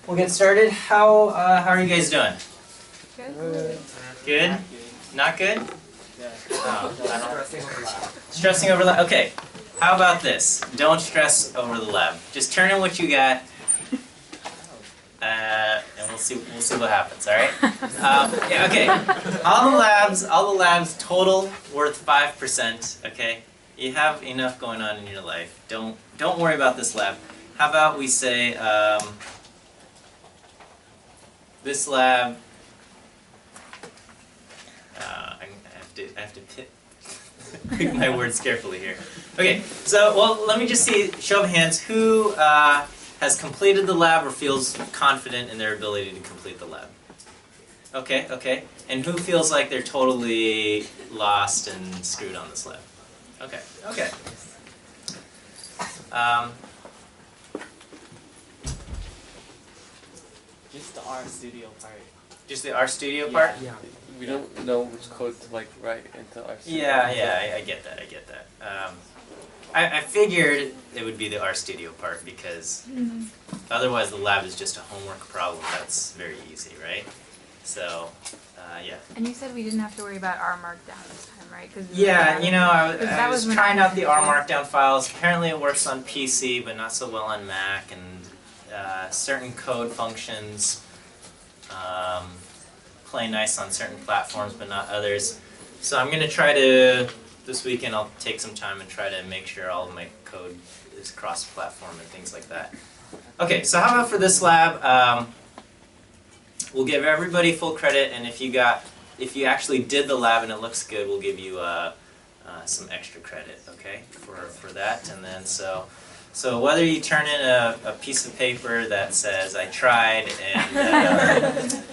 we'll get started. How are you guys doing? Good. Good? Not good? Yeah. Oh, stressing over lab. Okay. How about this? Don't stress over the lab. Just turn in what you got, and we'll see what happens. All right? Yeah, okay. All the labs total worth 5%. Okay. You have enough going on in your life. Don't worry about this lab. How about we say this lab? I have to pick my words carefully here. Okay, so well, let me just see. Show of hands. Who has completed the lab or feels confident in their ability to complete the lab? Okay, okay. And who feels like they're totally lost and screwed on this lab? Okay, okay. Just the RStudio part. Just the RStudio part? Yeah. We don't know which code to write into RStudio. Yeah, I get that, I get that. I figured it would be the RStudio part because otherwise the lab is just a homework problem that's very easy, right? So, yeah. And you said we didn't have to worry about R Markdown this time, right? Yeah, you know, I was trying out the R R Markdown files. Apparently it works on PC, but not so well on Mac, and certain code functions play nice on certain platforms, but not others. So I'm going to try to, this weekend I'll take some time and try to make sure all of my code is cross-platform and things like that. Okay, so how about for this lab? We'll give everybody full credit, and if you actually did the lab and it looks good, we'll give you some extra credit, okay, for that. And then so whether you turn in a piece of paper that says I tried and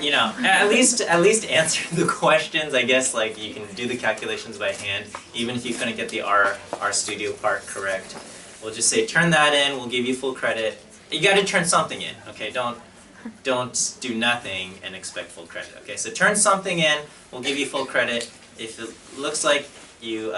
you know, at least answer the questions. I guess like you can do the calculations by hand, even if you couldn't get the RStudio part correct. We'll just say turn that in. We'll give you full credit. You got to turn something in, okay? Don't do nothing and expect full credit. Okay, so turn something in. We'll give you full credit. If it looks like you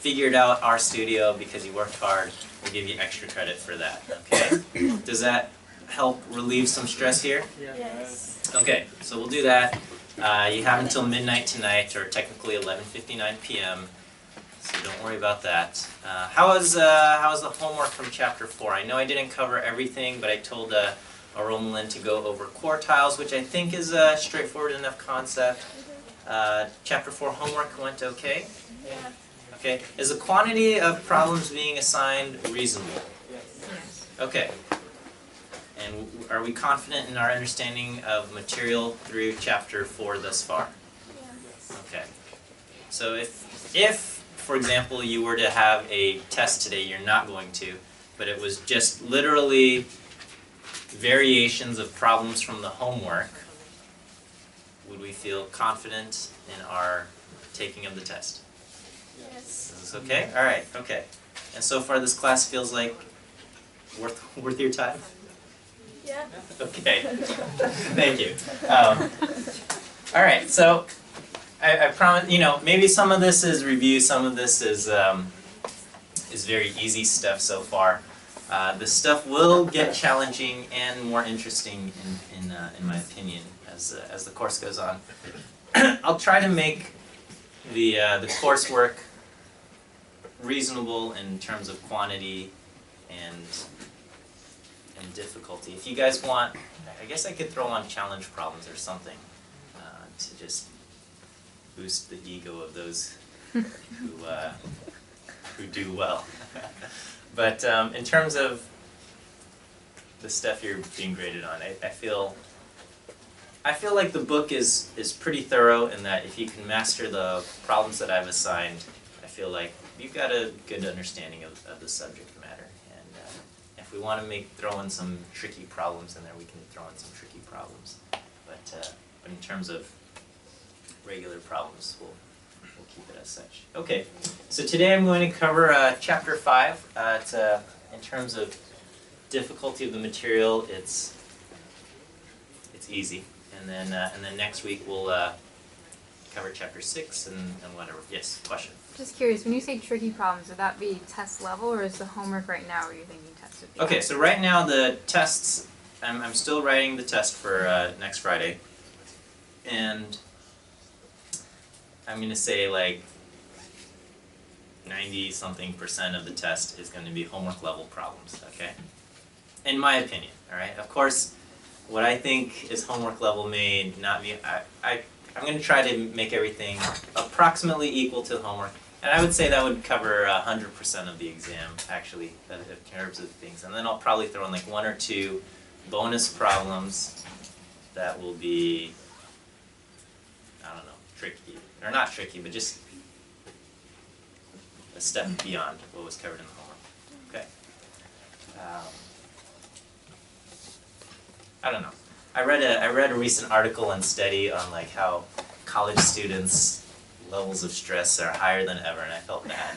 figured out RStudio because you worked hard, we'll give you extra credit for that. Okay? Does that help relieve some stress here? Yes. Okay, so we'll do that. You have until midnight tonight, or technically 11:59 p.m. So don't worry about that. How was the homework from Chapter 4? I know I didn't cover everything, but I told Romelin to go over quartiles, which I think is a straightforward enough concept. Chapter 4 homework went okay? Yeah. Okay. Is the quantity of problems being assigned reasonable? Yes. Okay. And are we confident in our understanding of material through Chapter 4 thus far? Yes. Okay. So if, for example, you were to have a test today, you're not going to, but it was just literally variations of problems from the homework, would we feel confident in our taking of the test? Yes. Is this okay? All right, okay. And so far this class feels like worth your time? Yeah. Okay, thank you. All right, so I promise, you know, maybe some of this is review, some of this is very easy stuff so far. This stuff will get challenging and more interesting in my opinion as the course goes on. I'll try to make the coursework reasonable in terms of quantity and difficulty. If you guys want, I guess I could throw on challenge problems or something to just boost the ego of those who do well. But in terms of the stuff you're being graded on, I feel like the book is pretty thorough in that if you can master the problems that I've assigned, I feel like you've got a good understanding of the subject matter. And if we want to throw in some tricky problems in there, we can throw in some tricky problems. But in terms of regular problems, we'll keep it as such. Okay, so today I'm going to cover Chapter 5. In terms of difficulty of the material, it's easy. And then next week we'll cover Chapter 6 and whatever. Yes, question? Just curious, when you say tricky problems, would that be test level, or is the homework right now, or are you thinking test would be? Okay, so right now the tests I'm still writing the test for next Friday, and I'm gonna say like 90-something% of the test is going to be homework level problems. Okay, in my opinion. All right. Of course, what I think is homework level may not be. I'm going to try to make everything approximately equal to homework. And I would say that would cover 100% of the exam, actually, in terms of things. And then I'll probably throw in like 1 or 2 bonus problems that will be, I don't know, tricky. Or not tricky, but just a step beyond what was covered in the homework. Okay. I don't know. I read a recent article and study on like how college students' levels of stress are higher than ever, and I felt bad.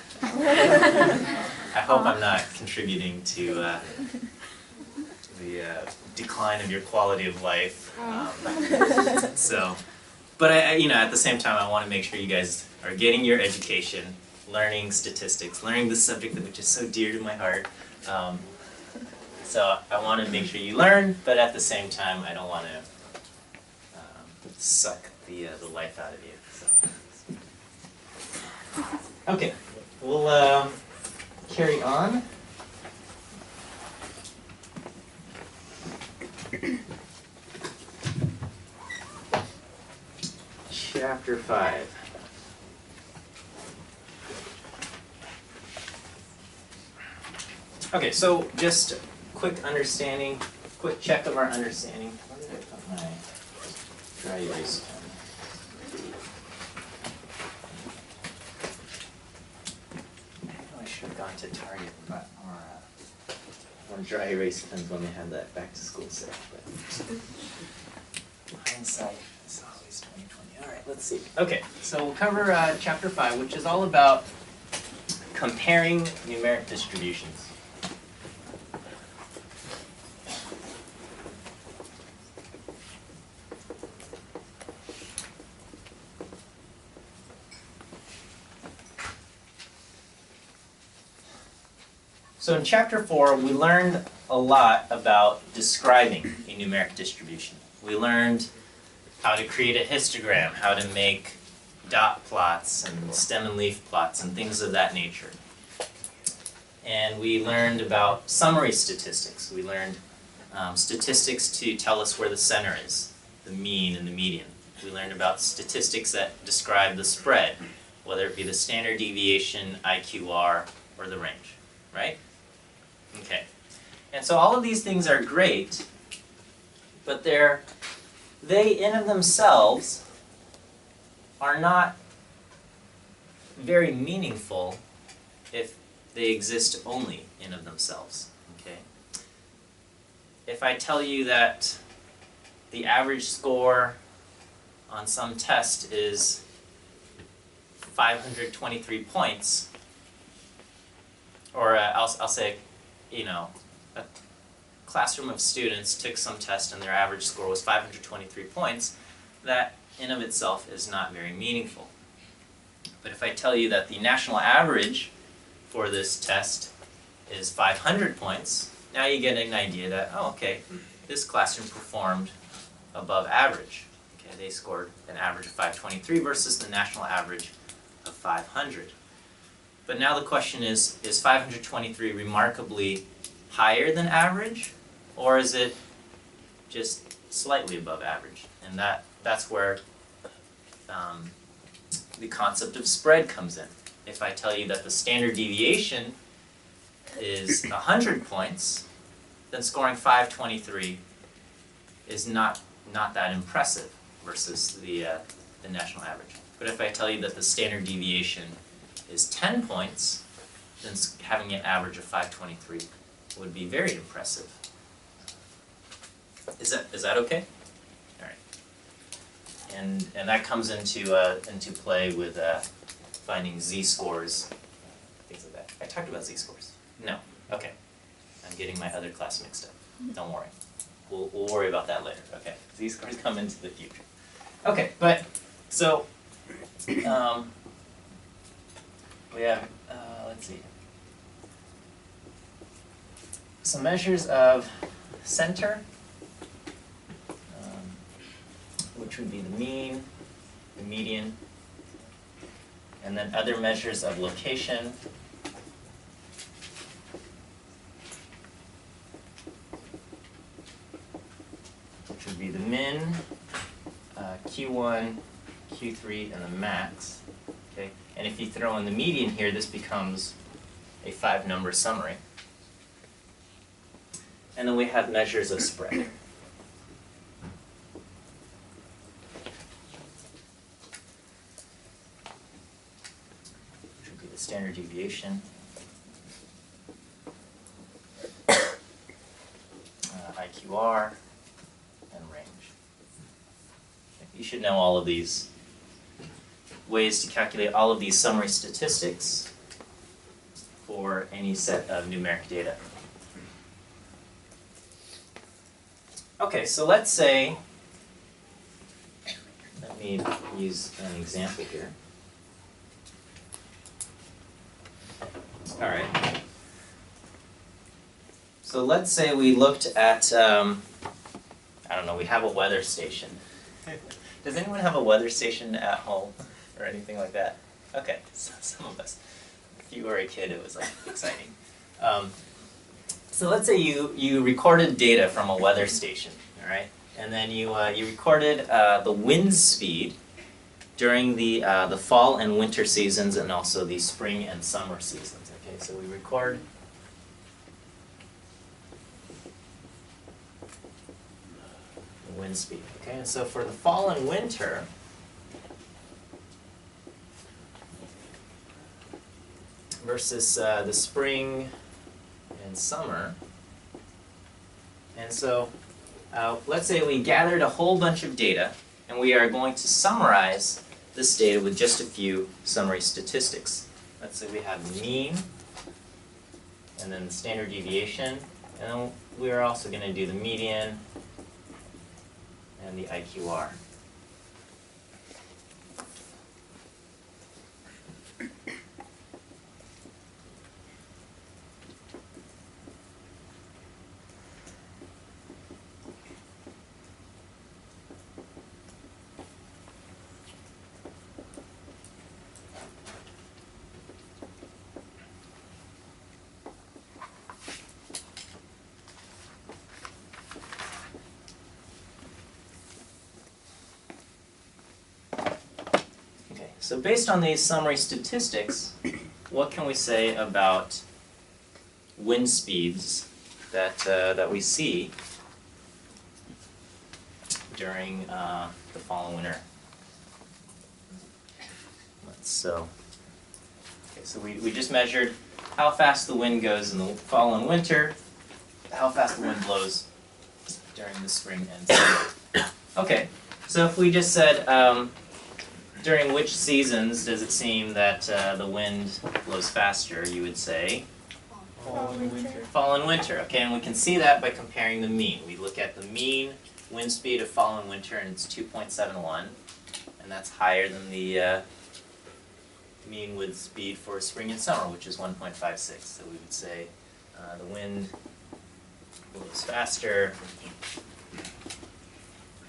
I hope I'm not contributing to the decline of your quality of life. But I, at the same time, I want to make sure you guys are getting your education, learning statistics, learning this subject which is so dear to my heart. So I want to make sure you learn, but at the same time, I don't want to suck the life out of you. So. Okay, we'll carry on. Chapter 5. Okay, so just quick understanding, quick check of our understanding. Where did I put my dry erase pen? I should have gone to Target and bought more dry erase pens when they had that back to school sale. But hindsight is always 20/20. All right, let's see. Okay, so we'll cover chapter 5, which is all about comparing numeric distributions. So in chapter 4, we learned a lot about describing a numeric distribution. We learned how to create a histogram, how to make dot plots and stem and leaf plots and things of that nature. And we learned about summary statistics. We learned statistics to tell us where the center is, the mean and the median. We learned about statistics that describe the spread, whether it be the standard deviation, IQR, or the range, right? Okay, and so all of these things are great, but they in of themselves are not very meaningful if they exist only in of themselves, okay? If I tell you that the average score on some test is 523 points, or I'll say, a classroom of students took some test and their average score was 523 points, that in of itself is not very meaningful. But if I tell you that the national average for this test is 500 points, now you get an idea that, oh, okay, this classroom performed above average. Okay, they scored an average of 523 versus the national average of 500. But now the question is 523 remarkably higher than average, or is it just slightly above average? And that's where the concept of spread comes in. If I tell you that the standard deviation is 100 points, then scoring 523 is not that impressive versus the national average. But if I tell you that the standard deviation is 10 points, then having an average of 523 would be very impressive. Is that okay? All right. And that comes into play with finding z-scores, things like that. I talked about z-scores. No. Okay. I'm getting my other class mixed up. Don't worry. We'll worry about that later. Okay. Z-scores come into the future. Okay, but so we have let's see. Some measures of center which would be the mean, the median, and then other measures of location. Which would be the min, Q1, Q3, and the max. Okay, and if you throw in the median here, this becomes a 5-number summary. And then we have measures of spread. Which would be the standard deviation, IQR, and range. Okay, you should know all of these ways to calculate all of these summary statistics for any set of numeric data. Okay, so let's say, let me use an example here. All right. So let's say we looked at, I don't know, we have a weather station. Does anyone have a weather station at home or anything like that? Okay, so some of us. If you were a kid, it was like exciting. So let's say you recorded data from a weather station, all right? And then you recorded the wind speed during the fall and winter seasons and also the spring and summer seasons. Okay, so we record the wind speed. Okay, and so for the fall and winter, versus the spring and summer. And so let's say we gathered a whole bunch of data and we are going to summarize this data with just a few summary statistics. Let's say we have the mean and then the standard deviation, and then we are also going to do the median and the IQR. So based on these summary statistics, what can we say about wind speeds that we see during the fall and winter? So we just measured how fast the wind goes in the fall and winter, how fast the wind blows during the spring and summer. Okay, so if we just said, during which seasons does it seem that the wind blows faster, you would say? Fall and winter. Fall and winter, okay, and we can see that by comparing the mean. We look at the mean wind speed of fall and winter, and it's 2.71, and that's higher than the mean wind speed for spring and summer, which is 1.56. So we would say the wind blows faster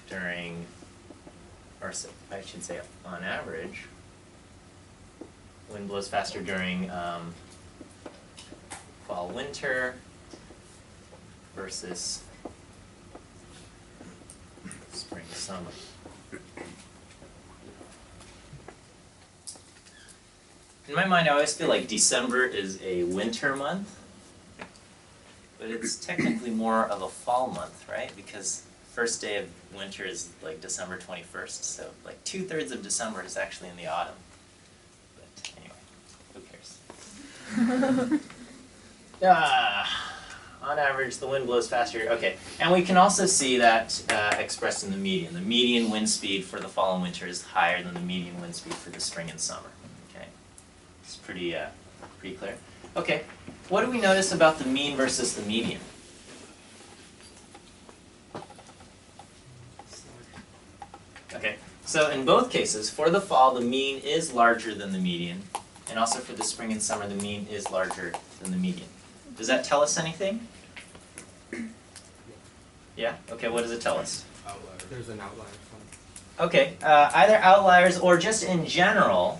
during, or I should say on average, wind blows faster during fall, winter versus spring, summer. In my mind, I always feel like December is a winter month, but it's technically more of a fall month, right? Because first day of winter is like December 21st, so like 2/3 of December is actually in the autumn. But anyway, who cares? On average, the wind blows faster. Okay, and we can also see that expressed in the median. The median wind speed for the fall and winter is higher than the median wind speed for the spring and summer. Okay, it's pretty clear. Okay, what do we notice about the mean versus the median? Okay, so in both cases, for the fall, the mean is larger than the median, and also for the spring and summer, the mean is larger than the median. Does that tell us anything? Yeah? Okay, what does it tell us? Outlier. There's an outlier Okay, either outliers or just in general,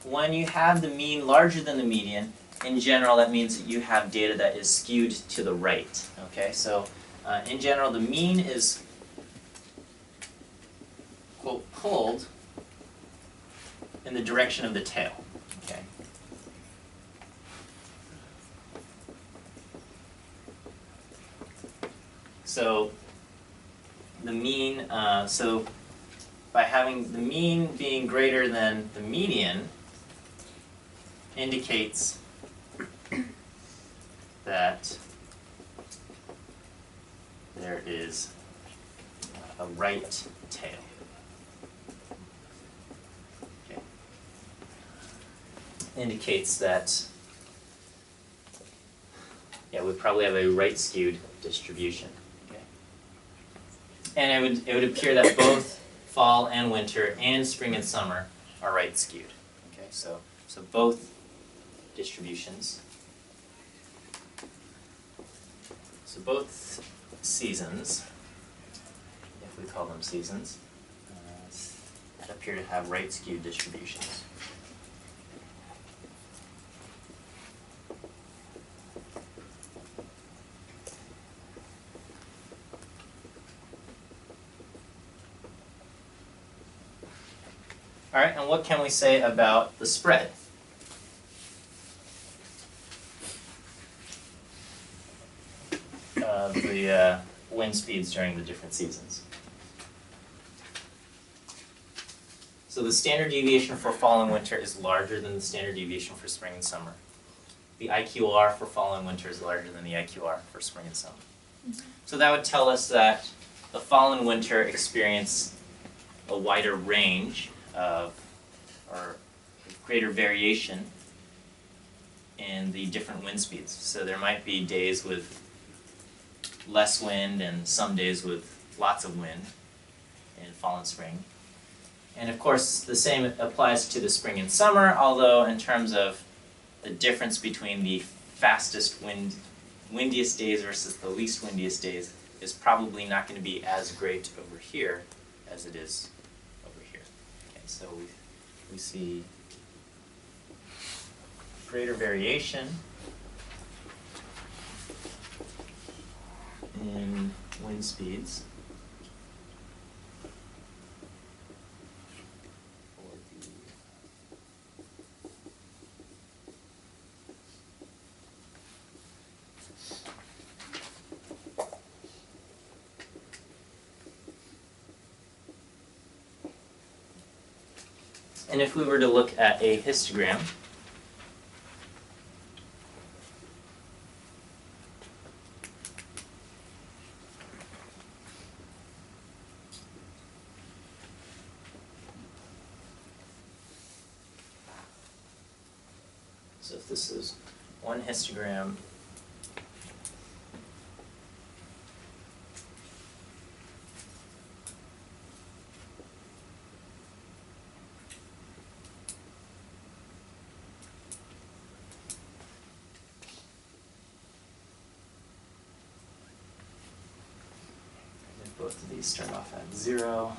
when you have the mean larger than the median, in general that means that you have data that is skewed to the right. Okay, so in general the mean is, quote, pulled in the direction of the tail. Okay. So the mean, so by having the mean being greater than the median indicates that there is a right tail. Okay. Indicates that, yeah, we probably have a right skewed distribution. Okay. And it would appear that both fall and winter and spring and summer are right skewed. Okay, so both distributions. So both seasons, if we call them seasons, appear to have right skewed distributions. All right, and what can we say about the spread? Of the wind speeds during the different seasons. So the standard deviation for fall and winter is larger than the standard deviation for spring and summer. The IQR for fall and winter is larger than the IQR for spring and summer. So that would tell us that the fall and winter experience a wider range of, or greater variation in the different wind speeds. So there might be days with less wind and some days with lots of wind in fall and spring. And of course the same applies to the spring and summer, although in terms of the difference between the fastest windiest days versus the least windiest days is probably not going to be as great over here as it is over here. Okay, so we see greater variation in wind speeds for the and if we were to look at a histogram, so if this is one histogram, both of these start off at 0.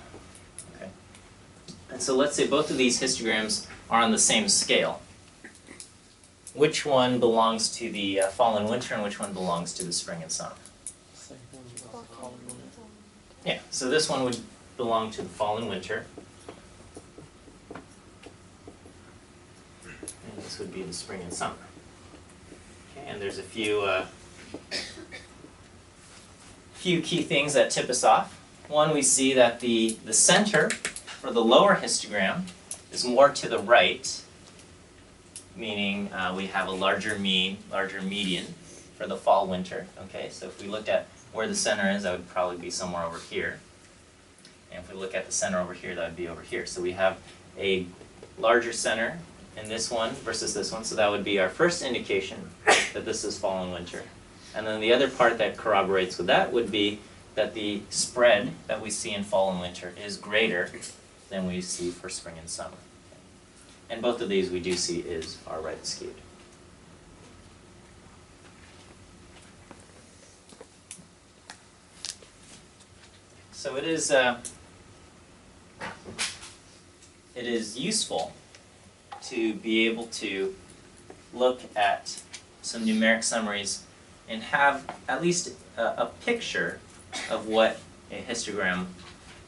Okay. And so let's say both of these histograms are on the same scale. Which one belongs to the fall and winter and which one belongs to the spring and summer? Yeah, so this one would belong to the fall and winter. And this would be the spring and summer. Okay, and there's a few key things that tip us off. One, we see that the center for the lower histogram is more to the right, meaning we have a larger mean, larger median for the fall winter. Okay, so if we looked at where the center is, that would probably be somewhere over here. And if we look at the center over here, that would be over here. So we have a larger center in this one versus this one, so that would be our first indication that this is fall and winter. And then the other part that corroborates with that would be that the spread that we see in fall and winter is greater than we see for spring and summer. And both of these we do see are right skewed. So it is it is useful to be able to look at some numeric summaries and have at least a picture of what a histogram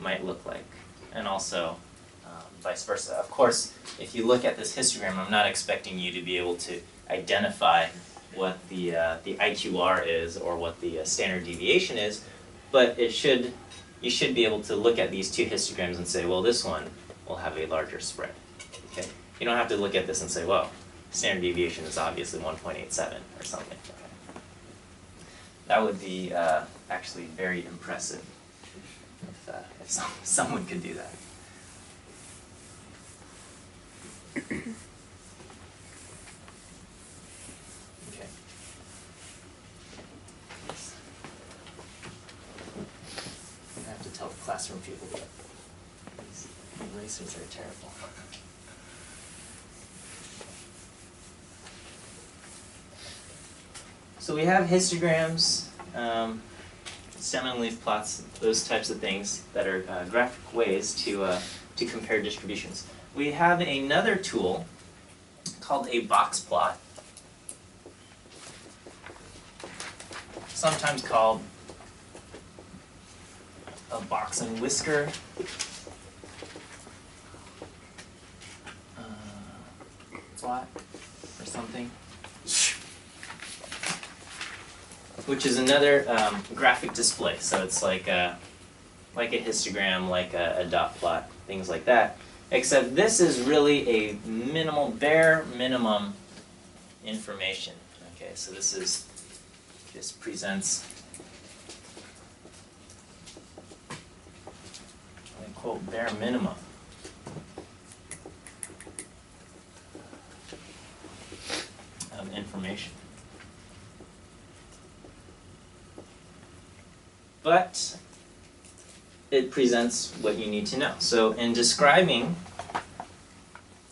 might look like, and also vice versa. Of course, if you look at this histogram, I'm not expecting you to be able to identify what the IQR is or what the standard deviation is, but you should be able to look at these two histograms and say, well, this one will have a larger spread. Okay? You don't have to look at this and say, well, standard deviation is obviously 1.87 or something. Okay? That would be actually very impressive if someone could do that. Okay. I have to tell the classroom people that these erasers are terrible. So we have histograms, stem and leaf plots, those types of things that are graphic ways to compare distributions. We have another tool called a box plot, sometimes called a box and whisker, plot, or something, which is another graphic display. So it's like a histogram, like a dot plot, things like that. Except this is really a minimal, bare minimum information. Okay, so this is just presents, I quote, bare minimum. Of information. But it presents what you need to know. So in describing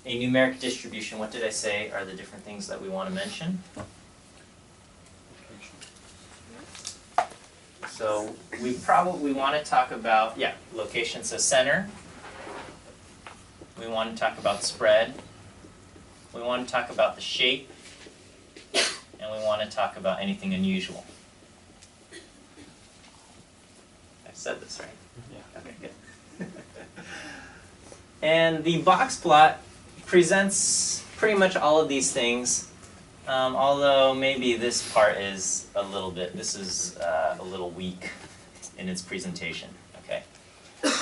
a numeric distribution, what did I say are the different things that we want to mention? So we probably want to talk about, location, so center. We want to talk about spread. We want to talk about the shape. And we want to talk about anything unusual. I said this right? Yeah. Okay, good. And the box plot presents pretty much all of these things, although maybe this part is a little weak in its presentation, okay?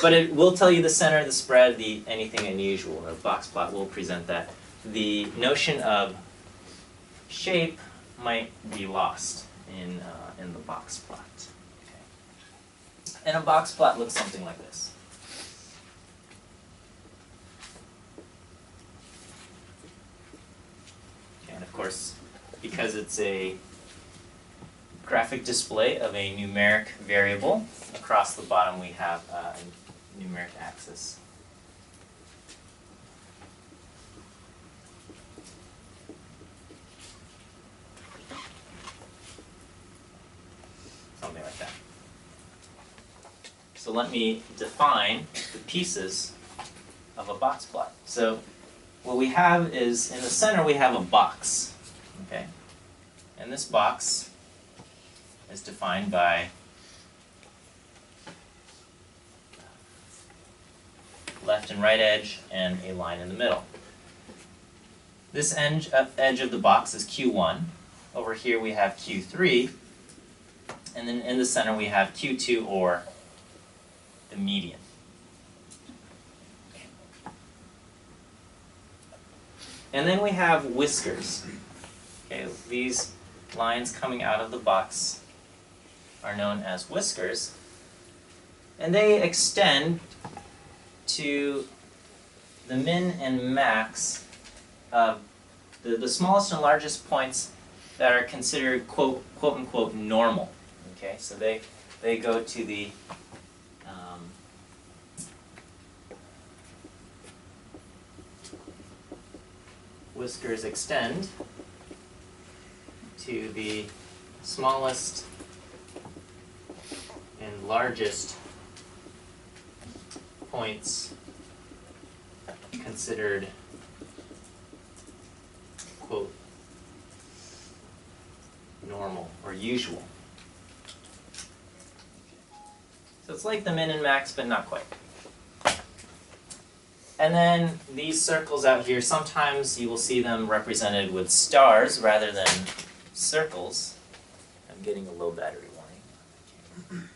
But it will tell you the center, the spread, the anything unusual. The box plot will present that. The notion of shape might be lost in the box plot. Okay. And a box plot looks something like this. Okay, and of course, because it's a graphic display of a numeric variable, across the bottom we have a numeric axis. Something like that. So let me define the pieces of a box plot. So what we have is, in the center we have a box, okay? And this box is defined by left and right edge and a line in the middle. This edge of the box is Q1. Over here we have Q3. And then in the center we have Q2, or the median. And then we have whiskers. Okay, these lines coming out of the box are known as whiskers. And they extend to the min and max of the smallest and largest points that are considered quote unquote normal. Okay, so they go to the whiskers extend to the smallest and largest points considered, quote, normal or usual. So it's like the min and max, but not quite. And then these circles out here, sometimes you will see them represented with stars rather than circles. I'm getting a low battery warning.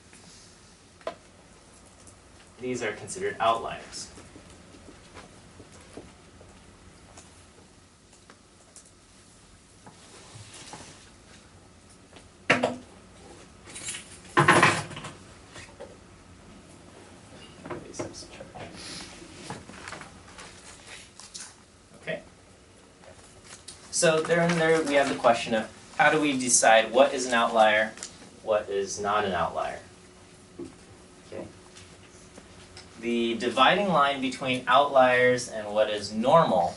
These are considered outliers. Okay. So there we have the question of how do we decide what is an outlier, what is not an outlier. Okay. The dividing line between outliers and what is normal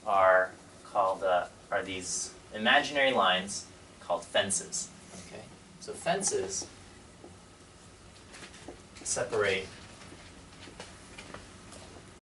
are called are these imaginary lines called fences. Okay. So fences separate